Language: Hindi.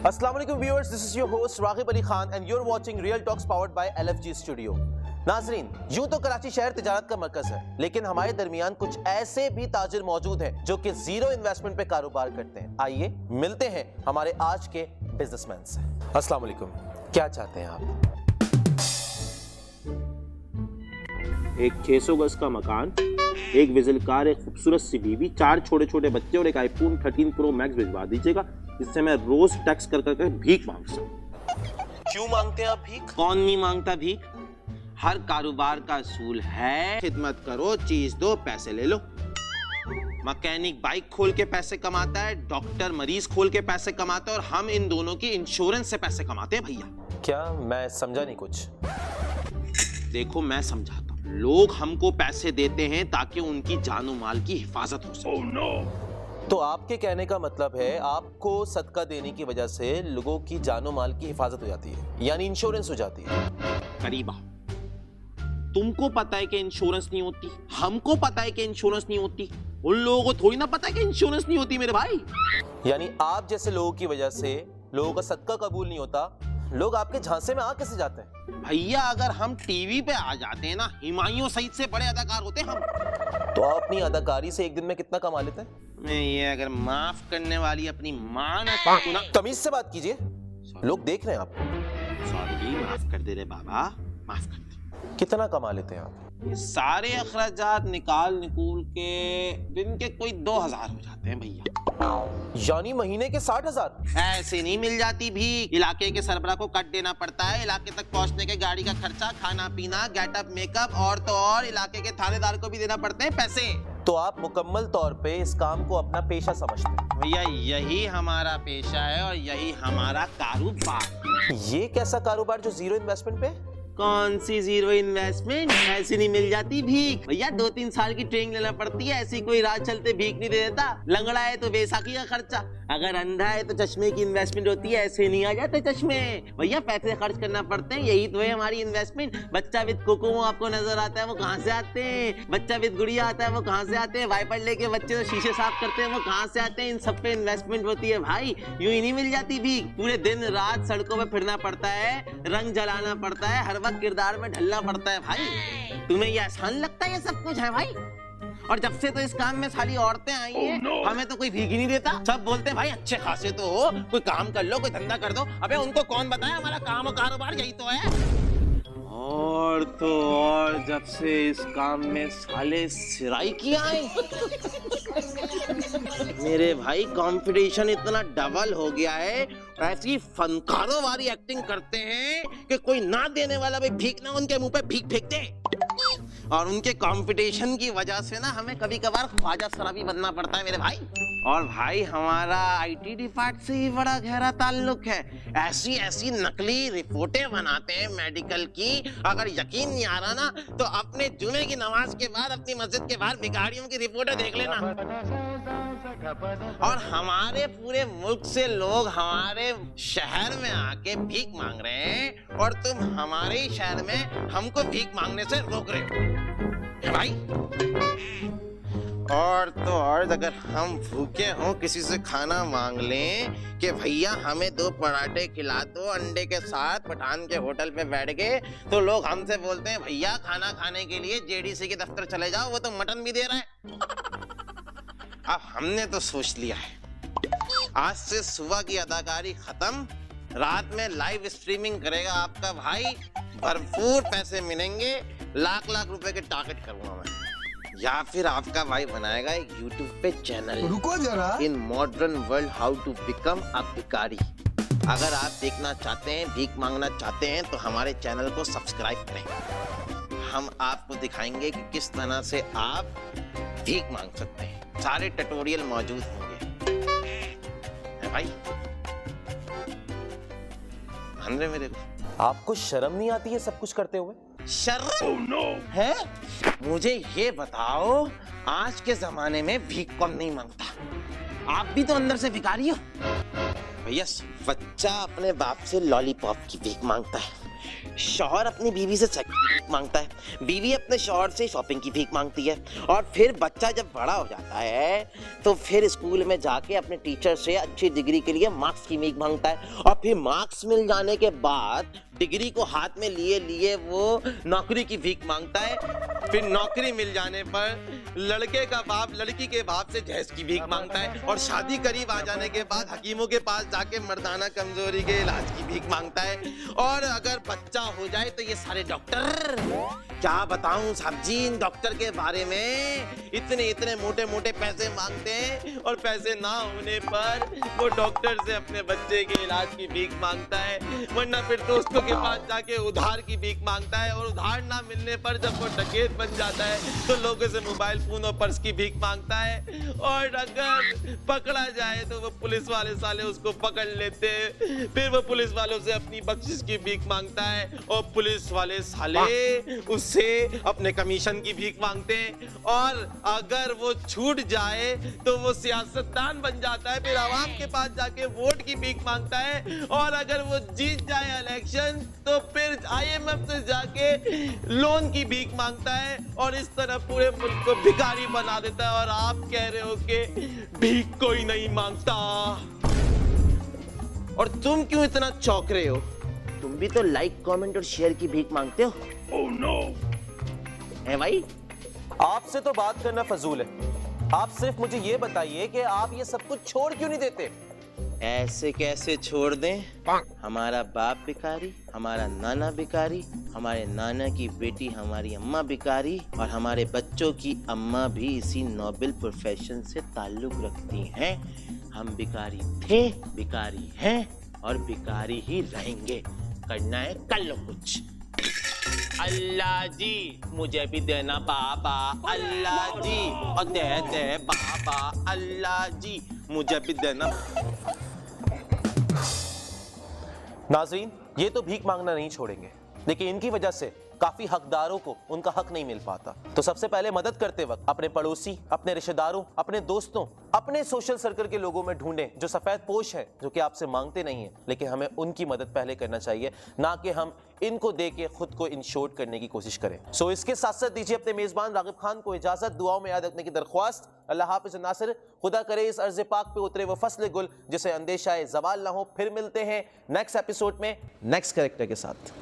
अस्सलाम वालेकुम viewers, this is your host Raghib Ali Khan and you are watching real talks powered by LFG studio. नाजरीन, यूं तो कराची शहर तिजारत का मरकज है, लेकिन हमारे दरमियान कुछ ऐसे भी ताजिर मौजूद हैं जो कि जीरो इन्वेस्टमेंट पे कारोबार करते हैं। आइए मिलते हैं हमारे आज के बिजनेसमैन से। अस्सलाम वालेकुम, क्या चाहते हैं आप? एक 600 गज का मकान, एक विजिल कार, एक खूबसूरत सी बीवी, 4 छोटे छोटे बच्चे और एक आईफोन 13 प्रो मैक्स भिजवा दीजिएगा, जिससे मैं रोज टैक्स कर करके भीख मांग सकूं। क्यों मांगते हैं आप भीख? कौन नहीं मांगता भीख? हर कारोबार का असूल है खिदमत करो, चीज दो, पैसे ले लो। मैकेनिक बाइक खोल के पैसे कमाता है, डॉक्टर मरीज खोल के पैसे कमाता है, और हम इन दोनों की इंश्योरेंस से पैसे कमाते हैं भैया। क्या? मैं समझा नहीं कुछ। देखो, मैं समझाता हूँ। लोग हमको पैसे देते हैं ताकि उनकी जानो माल की हिफाजत हो सके। Oh, no. तो आपके कहने का मतलब है आपको सदका देने की वजह से लोगों की जानो माल की हिफाजत हो जाती है, यानी इंश्योरेंस हो जाती है। करीब आओ। तुमको पता है कि इंश्योरेंस नहीं होती, हमको पता है कि इंश्योरेंस नहीं होती, उन लोगों को थोड़ी ना पता है कि इंश्योरेंस नहीं होती मेरे भाई। यानी आप जैसे लोगों की वजह से लोगों का सदका कबूल नहीं होता, लोग आपके झांसे में आ कैसे जाते हैं? भैया, अगर हम टीवी पे आ जाते हैं ना, हुमायूं सईद से बड़े अदाकार होते हैं हम। तो आप अपनी अदाकारी से एक दिन में कितना कमा लेते हैं? मैं ये अगर माफ करने वाली अपनी मां ना, तमीज से बात कीजिए, लोग देख रहे हैं आपको। सॉरी, माफ कर दे रे बाबा, माफ कर दे। कितना कमा लेते हैं आप? ये सारे अखराजात निकाल के दिन के कोई 2000 हो जाते हैं भैया। यानी महीने के 60,000? ऐसे नहीं मिल जाती भी। इलाके के सरबरा को कट देना पड़ता है, इलाके तक पहुंचने के गाड़ी का खर्चा, खाना पीना, गेटअप, मेकअप, और तो और इलाके के थानेदार को भी देना पड़ते हैं पैसे। तो आप मुकम्मल तौर पे इस काम को अपना पेशा समझते हैं? भैया, यही हमारा पेशा है और यही हमारा कारोबार। ये कैसा कारोबार जो जीरो इन्वेस्टमेंट पे? कौन सी जीरो इन्वेस्टमेंट? ऐसी नहीं मिल जाती भीख भैया। 2-3 साल की ट्रेनिंग लेना पड़ती है, ऐसी कोई रात चलते भीख नहीं दे देता। लंगड़ा है तो बैसाखी का खर्चा, अगर अंधा है तो चश्मे की इन्वेस्टमेंट होती है, ऐसे नहीं आ जाते चश्मे भैया। पैसे खर्च करना पड़ते हैं, यही तो है हमारी इन्वेस्टमेंट। बच्चा विद कोको आपको नजर आता है, वो कहाँ से आते हैं? बच्चा विद गुड़िया आता है, वो कहाँ से आते हैं? वाइपर लेके बच्चे तो शीशे साफ करते हैं, वो कहाँ से आते हैं? इन सब पे इन्वेस्टमेंट होती है भाई, यूं ही नहीं मिल जाती भीख। पूरे दिन रात सड़कों पे फिरना पड़ता है, रंग जलाना पड़ता है, हर वक्त किरदार में ढलना पड़ता है भाई। तुम्हें ये आसान लगता है ये सब कुछ है भाई? और जब से तो इस काम में सारी औरतें आई हैं, हमें तो कोई भीख ही नहीं देता। सब बोलते हैं भाई अच्छे खासे तो हो, कोई काम कर लो, कोई धंधा कर दो। अबे उनको कौन बताए हमारा काम और कारोबार यही तो है। और तो और जब से इस काम में साले सिराई किया है मेरे भाई, कंपटीशन इतना डबल हो गया है। ऐसी फनकारों वाली एक्टिंग करते हैं कि कोई ना देने वाला भी भीख ना उनके मुंह पे भीख फेंक दे। और उनके कंपटीशन की वजह से ना हमें कभी कभार ख्वाजा सराबी बनना पड़ता है मेरे भाई। और भाई, हमारा IT डिपार्ट से ही बड़ा गहरा ताल्लुक है। ऐसी ऐसी नकली रिपोर्टें बनाते हैं मेडिकल की, अगर यकीन नहीं आ रहा ना तो अपने जुमे की नमाज के बाद अपनी मस्जिद के बाहर भिखारियों की रिपोर्टें देख लेना। और हमारे पूरे मुल्क से लोग हमारे शहर में आके भीख मांग रहे हैं, और तुम हमारे ही शहर में हमको भीख मांगने से रोक रहे हो भाई। और तो और अगर हम भूखे हों, किसी से खाना मांग लें कि भैया हमें 2 पराठे खिला दो अंडे के साथ, पठान के होटल पे बैठ गए, तो लोग हमसे बोलते हैं भैया खाना खाने के लिए JDC के दफ्तर चले जाओ, वो तो मटन भी दे रहा है। अब हमने तो सोच लिया है, आज से सुबह की अदाकारी खत्म, रात में लाइव स्ट्रीमिंग करेगा आपका भाई, भरपूर पैसे मिलेंगे, लाख लाख रुपए के टारगेट करूंगा मैं। या फिर आपका भाई बनाएगा एक YouTube पे चैनल, रुको जरा, in modern world how to become a भिखारी। अगर आप देखना चाहते हैं, भीख मांगना चाहते हैं, तो हमारे चैनल को सब्सक्राइब करें। हम आपको दिखाएंगे कि किस तरह से आप भीख मांग सकते हैं। सारे ट्यूटोरियल मौजूद होंगे है भाई। मान रहे मेरे को? आपको शर्म नहीं आती है सब कुछ करते हुए? शर्म है? मुझे ये बताओ, आज के जमाने में भीख कौन नहीं मांगता? आप भी तो अंदर से भिखारी हो भैया। बच्चा अपने बाप से लॉलीपॉप की भीख मांगता है, शौहर अपनी बीवी से सेक्स की भीख मांगता है, बीवी अपने शौहर से शॉपिंग की भीख मांगती है, और फिर बच्चा जब बड़ा हो जाता है तो फिर स्कूल में जाके अपने टीचर से अच्छी डिग्री के लिए मार्क्स की भीख मांगता है, और फिर मार्क्स मिल जाने के बाद डिग्री को हाथ में लिए लिए वो नौकरी की भीख मांगता है। फिर नौकरी मिल जाने पर लड़के का बाप लड़की के बाप से जहेज की भीख मांगता है, और शादी करीब आ जाने के बाद हकीमों के पास जाके मर्दाना कमजोरी के इलाज की भीख मांगता है, और अगर बच्चा हो जाए तो ये सारे डॉक्टर, क्या बताऊं साहब जी इन डॉक्टर के बारे में, इतने इतने मोटे मोटे पैसे मांगते हैं, और पैसे ना होने पर वो डॉक्टर से अपने बच्चे के इलाज की भीख मांगता है, वरना फिर दोस्तों के पास जाके उधार की भीख मांगता है, और उधार ना मिलने पर जब वो डकैत बन जाता है तो लोगों से मोबाइल फोन और पर्स की भीख मांगता है, और अगर पकड़ा जाए तो वो पुलिस वाले साले उसको पकड़ लेते हैं, फिर वो पुलिस वालों से अपनी बख्शिश की भीख मांगता है, और पुलिस वाले साले उससे अपने कमीशन की भीख मांगते हैं, और अगर वो छूट जाए तो वो सियासतदान बन जाता है, फिर आवाम के पास जाके वोट की भीख मांगता है, और अगर वो जीत जाए इलेक्शन तो फिर IMF से जाके लोन की भीख मांगता है, और इस तरह पूरे मुल्क को भिखारी बना देता है, और आप कह रहे हो कि भीख कोई नहीं मांगता। और तुम क्यों इतना चौंक रहे हो? तुम भी तो लाइक कमेंट और शेयर की भीख मांगते हो। Oh no. है भाई? आपसे तो बात करना फजूल है, आप सिर्फ मुझे ये बताइए कि आप ये सब कुछ छोड़ क्यों नहीं देते? ऐसे कैसे छोड़ दें? हमारा बाप भिखारी, हमारा नाना भिखारी, हमारे नाना की बेटी हमारी अम्मा भिखारी, और हमारे बच्चों की अम्मा भी इसी नोबल प्रोफेशन से ताल्लुक रखती हैं। हम भिखारी थे, भिखारी हैं, और भिखारी ही रहेंगे। करना है कर लो कुछ। अल्लाह जी मुझे भी देना बाबा, अल्लाह जी और दे दे बाबा, अल्लाह जी मुझे भी देना। नाजरीन, ये तो भीख मांगना नहीं छोड़ेंगे, लेकिन इनकी वजह से काफी हकदारों को उनका हक नहीं मिल पाता। तो सबसे पहले मदद करते वक्त अपने पड़ोसी, अपने रिश्तेदारों, अपने दोस्तों, अपने सोशल सर्कल के लोगों में ढूंढें जो सफेद पोश हैं, जो कि आपसे मांगते नहीं हैं, लेकिन हमें उनकी मदद पहले करना चाहिए, ना कि हम इनको दे के खुद को इंशोर्ट करने की कोशिश करें। सो इसके साथ साथ दीजिए अपने मेजबान रागिब खान को इजाजत, दुआओं में याद रखने की दरख्वास्त। अल्लाह हाफिज नासिर, खुदा करे इस अर्ज़ पाक पे उतरे वो फसल गुल जिसे अंदेशा ज़वाल ना हो। फिर मिलते हैं नेक्स्ट एपिसोड में नेक्स्ट कैरेक्टर के साथ।